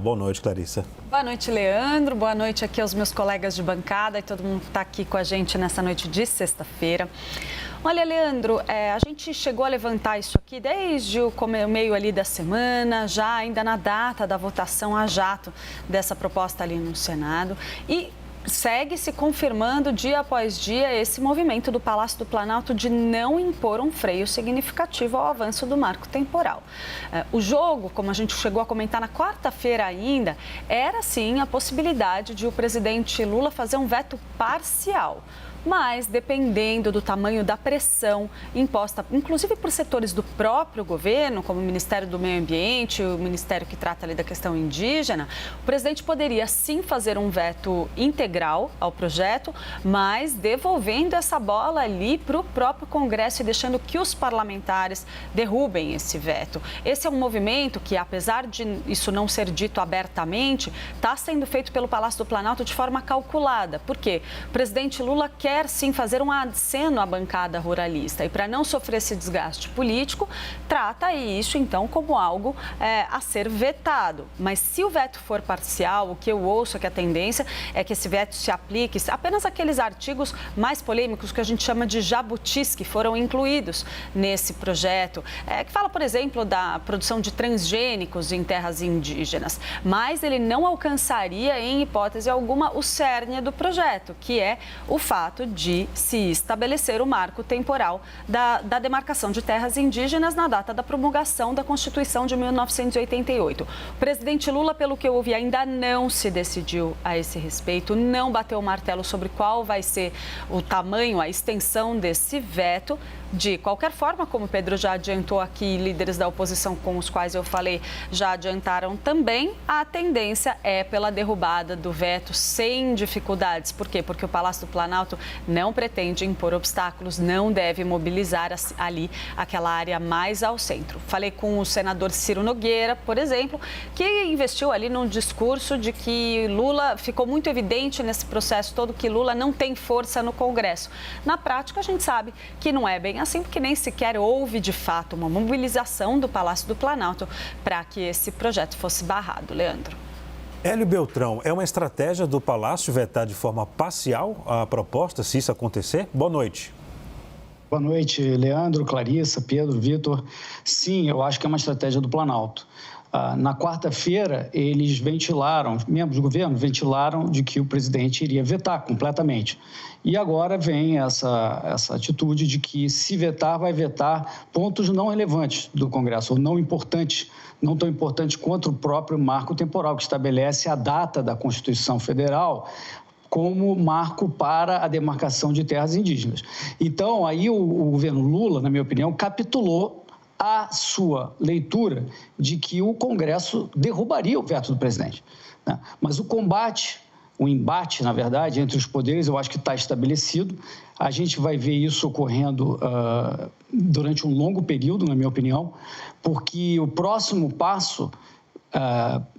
Boa noite, Clarissa. Boa noite, Leandro. Boa noite aqui aos meus colegas de bancada e todo mundo que está aqui com a gente nessa noite de sexta-feira. Olha, Leandro, a gente chegou a levantar isso aqui desde o meio ali da semana, já ainda na data da votação a jato dessa proposta ali no Senado. E segue se confirmando dia após dia esse movimento do Palácio do Planalto de não impor um freio significativo ao avanço do marco temporal. O jogo, como a gente chegou a comentar na quarta-feira ainda, era sim a possibilidade de o presidente Lula fazer um veto parcial. Mas, dependendo do tamanho da pressão imposta, inclusive por setores do próprio governo, como o Ministério do Meio Ambiente, o Ministério que trata ali da questão indígena, o presidente poderia sim fazer um veto integral ao projeto, mas devolvendo essa bola ali para o próprio Congresso e deixando que os parlamentares derrubem esse veto. Esse é um movimento que, apesar de isso não ser dito abertamente, está sendo feito pelo Palácio do Planalto de forma calculada. Por quê? O presidente Lula quer sim fazer um aceno à bancada ruralista e, para não sofrer esse desgaste político, trata isso então como algo a ser vetado. Mas se o veto for parcial, o que eu ouço é que a tendência é que esse veto se aplique apenas àqueles artigos mais polêmicos que a gente chama de jabutis, que foram incluídos nesse projeto, que fala, por exemplo, da produção de transgênicos em terras indígenas. Mas ele não alcançaria, em hipótese alguma, o cerne do projeto, que é o fato de se estabelecer o marco temporal da demarcação de terras indígenas na data da promulgação da Constituição de 1988. O presidente Lula, pelo que eu ouvi, ainda não se decidiu a esse respeito, não bateu o martelo sobre qual vai ser o tamanho, a extensão desse veto. De qualquer forma, como o Pedro já adiantou aqui, líderes da oposição com os quais eu falei já adiantaram também, a tendência é pela derrubada do veto sem dificuldades. Por quê? Porque o Palácio do Planalto não pretende impor obstáculos, não deve mobilizar ali aquela área mais ao centro. Falei com o senador Ciro Nogueira, por exemplo, que investiu ali num discurso de que Lula, ficou muito evidente nesse processo todo que Lula não tem força no Congresso. Na prática, a gente sabe que não é bem assim, porque nem sequer houve, de fato, uma mobilização do Palácio do Planalto para que esse projeto fosse barrado. Leandro. Hélio Beltrão, é uma estratégia do Palácio vetar de forma parcial a proposta, se isso acontecer? Boa noite. Boa noite, Leandro, Clarissa, Pedro, Vitor. Sim, eu acho que é uma estratégia do Planalto. Na quarta-feira, eles ventilaram, membros do governo ventilaram de que o presidente iria vetar completamente. E agora vem essa atitude de que, se vetar, vai vetar pontos não relevantes do Congresso, ou não importantes, não tão importantes quanto o próprio marco temporal, que estabelece a data da Constituição Federal como marco para a demarcação de terras indígenas. Então, aí o governo Lula, na minha opinião, capitulou a sua leitura de que o Congresso derrubaria o veto do presidente, né? Mas o embate, na verdade, entre os poderes, eu acho que está estabelecido. A gente vai ver isso ocorrendo durante um longo período, na minha opinião, porque o próximo passo,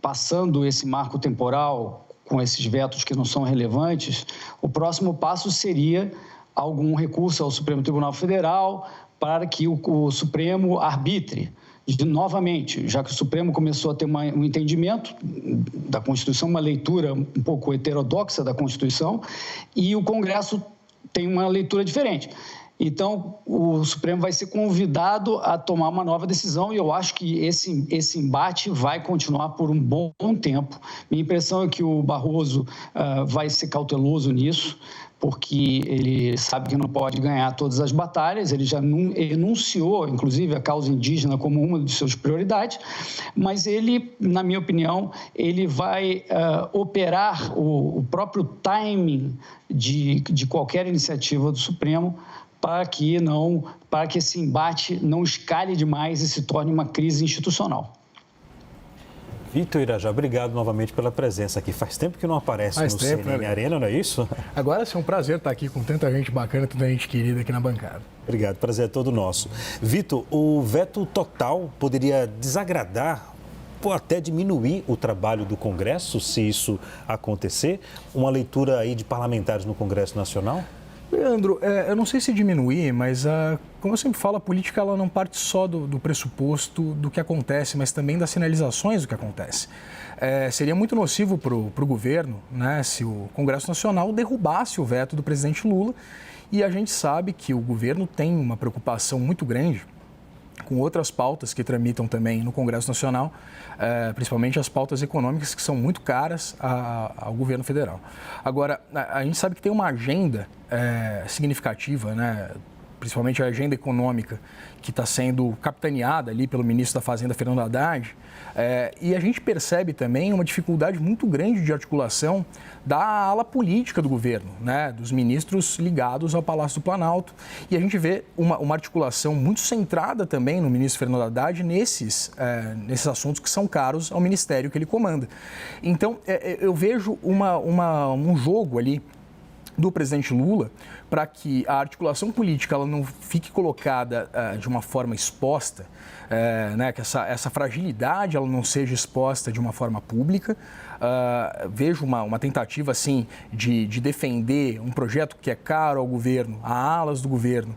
passando esse marco temporal com esses vetos que não são relevantes, o próximo passo seria algum recurso ao Supremo Tribunal Federal para que o Supremo arbitre novamente, já que o Supremo começou a ter um entendimento da Constituição, uma leitura um pouco heterodoxa da Constituição, e o Congresso tem uma leitura diferente. Então, o Supremo vai ser convidado a tomar uma nova decisão e eu acho que esse embate vai continuar por um bom tempo. Minha impressão é que o Barroso vai ser cauteloso nisso, porque ele sabe que não pode ganhar todas as batalhas, ele já enunciou, inclusive, a causa indígena como uma de suas prioridades, mas ele, na minha opinião, ele vai operar o próprio timing de qualquer iniciativa do Supremo para que esse embate não escale demais e se torne uma crise institucional. Vitor Irajá, obrigado novamente pela presença aqui. Faz tempo que não aparece no CNN Arena, não é isso? Agora é um prazer estar aqui com tanta gente bacana, tanta gente querida aqui na bancada. Obrigado, prazer é todo nosso. Vitor, o veto total poderia desagradar ou até diminuir o trabalho do Congresso, se isso acontecer? Uma leitura aí de parlamentares no Congresso Nacional? Leandro, eu não sei se diminuir, mas como eu sempre falo, a política ela não parte só do pressuposto do que acontece, mas também das sinalizações do que acontece. Seria muito nocivo para o governo, né, se o Congresso Nacional derrubasse o veto do presidente Lula, e a gente sabe que o governo tem uma preocupação muito grande com outras pautas que tramitam também no Congresso Nacional, principalmente as pautas econômicas que são muito caras ao governo federal. Agora, a gente sabe que tem uma agenda significativa, né? Principalmente a agenda econômica, que está sendo capitaneada ali pelo ministro da Fazenda, Fernando Haddad, e a gente percebe também uma dificuldade muito grande de articulação da ala política do governo, né, dos ministros ligados ao Palácio do Planalto, e a gente vê uma articulação muito centrada também no ministro Fernando Haddad nesses assuntos que são caros ao ministério que ele comanda. Então, eu vejo um jogo ali do presidente Lula para que a articulação política ela não fique colocada de uma forma exposta, né, que essa fragilidade ela não seja exposta de uma forma pública. Vejo uma tentativa assim de defender um projeto que é caro ao governo, a alas do governo,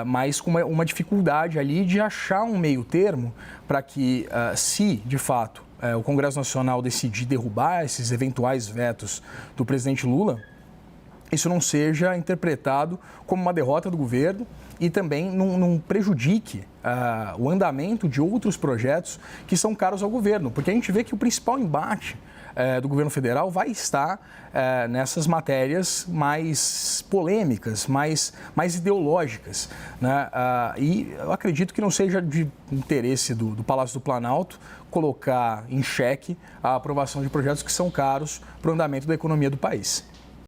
mas com uma dificuldade ali de achar um meio termo para que, se de fato o Congresso Nacional decidir derrubar esses eventuais vetos do presidente Lula, isso não seja interpretado como uma derrota do governo e também não prejudique o andamento de outros projetos que são caros ao governo, porque a gente vê que o principal embate do governo federal vai estar nessas matérias mais polêmicas, mais ideológicas, né? E eu acredito que não seja de interesse do Palácio do Planalto colocar em xeque a aprovação de projetos que são caros para o andamento da economia do país.